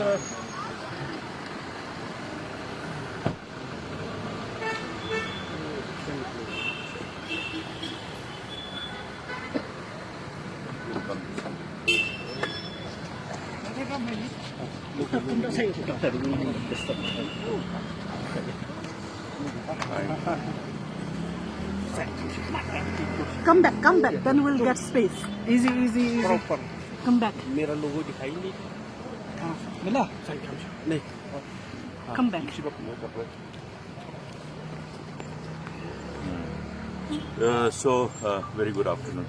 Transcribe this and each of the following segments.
sir. Come back, then we'll get space. Easy, easy, easy. Proper. Come back. मेरा लोगो दिखाई नहीं मिला? नहीं Come back. Very good afternoon.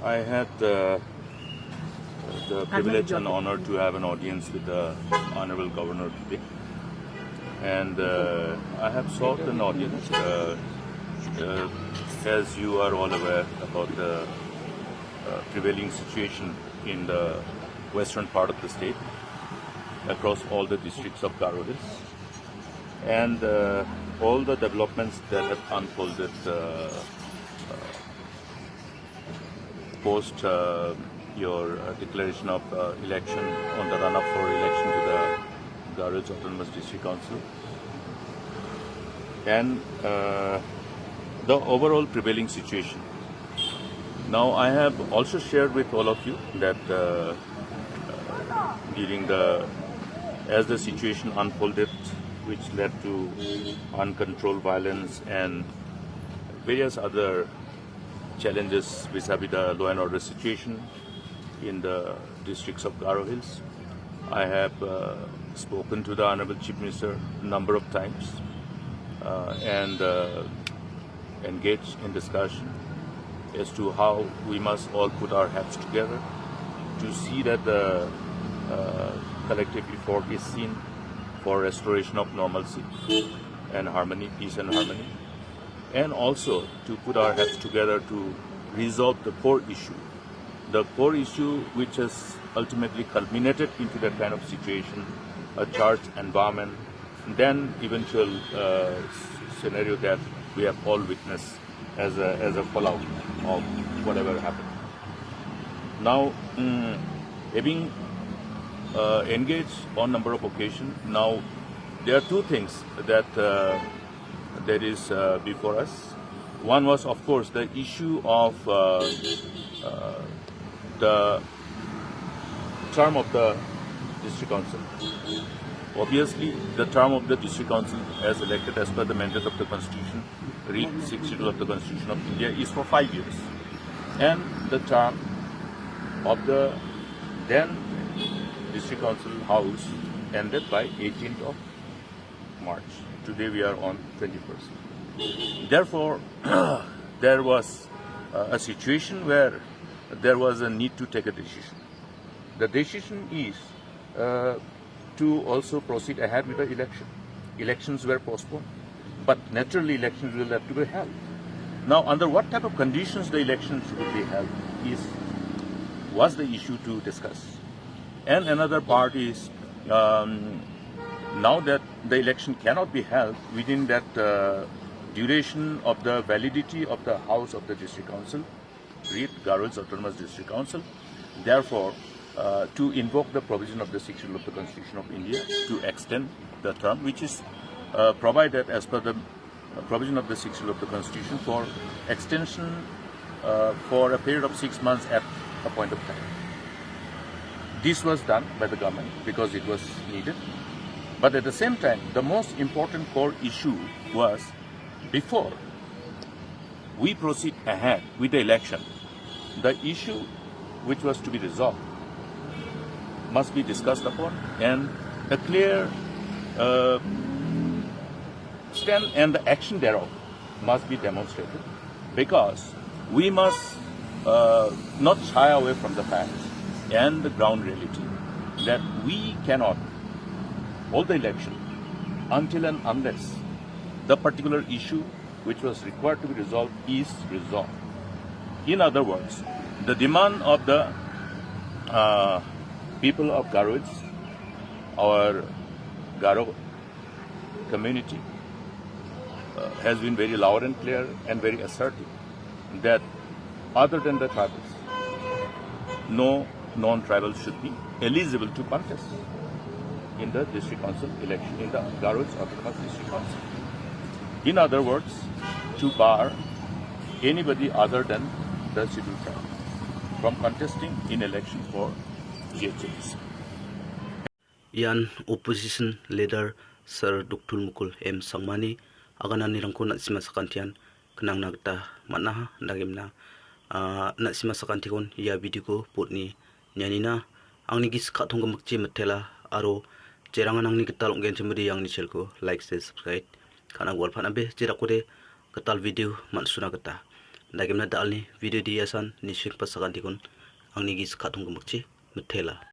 I had the privilege and honor to have an audience with the Honorable Governor today. And I have sought an audience, as you are all aware about the prevailing situation in the western part of the state, across all the districts of Garo Hills, and all the developments that have unfolded post your declaration of election on the run-up for election to the Garo Hills Autonomous District Council, and the overall prevailing situation. Now, I have also shared with all of you that as the situation unfolded, which led to uncontrolled violence and various other challenges vis-a-vis the law and order situation in the districts of Garo Hills, I have spoken to the Honorable Chief Minister a number of times and engaged in discussion as to how we must all put our heads together to see that the collective effort is seen for restoration of normalcy and harmony, peace and harmony, and also to put our heads together to resolve the core issue which has ultimately culminated into that kind of situation, a charged environment, then eventual scenario that we have all witnessed as a fallout of whatever happened. Now, having engaged on number of occasions, now there are two things that there is before us. One was, of course, the issue of the term of the district council. Obviously, the term of the district council as elected as per the mandate of the Constitution, read 62 of the Constitution of India, is for 5 years. And the term of the then district council house ended by 18th of March. Today we are on 21st. Therefore, there was a situation where there was a need to take a decision. The decision is to also proceed ahead with the election. Elections were postponed, but naturally elections will have to be held. Now, under what type of conditions the elections will be held was the issue to discuss. And another part is, now that the election cannot be held within that duration of the validity of the House of the District Council, read Garo Hills Autonomous District Council, therefore, to invoke the provision of the 6th Schedule of the Constitution of India to extend the term, which is provided as per the provision of the 6th Schedule of the Constitution for extension for a period of 6 months at a point of time. This was done by the government because it was needed. But at the same time, the most important core issue was, before we proceed ahead with the election, the issue which was to be resolved must be discussed upon, and a clear stand and the action thereof must be demonstrated, because we must not shy away from the facts and the ground reality that we cannot hold the election until and unless the particular issue which was required to be resolved is resolved. In other words, the demand of the people of Garo Hills, our Garo community, has been very loud and clear and very assertive that other than the tribals, no non-tribals should be eligible to contest in the district council election, in the Garo Autonomous District Council. In other words, to bar anybody other than the scheduled tribe from contesting in election for GHMC. Yan opposition leader Sir Dr. Mukul M. Sangmani agana nirangko natsima sakantian kenang nagta mana nagimna natsima sakantikon ya video putni nyanina angni gis khathong makchi matela aro jerangan angni ketal onggen chemudi yang ni chelko like share subscribe kana gol phana be jerakode ketal video mansuna kata nagimna dalni video diasan nisik pasakantikon angni gis khathong makchi matela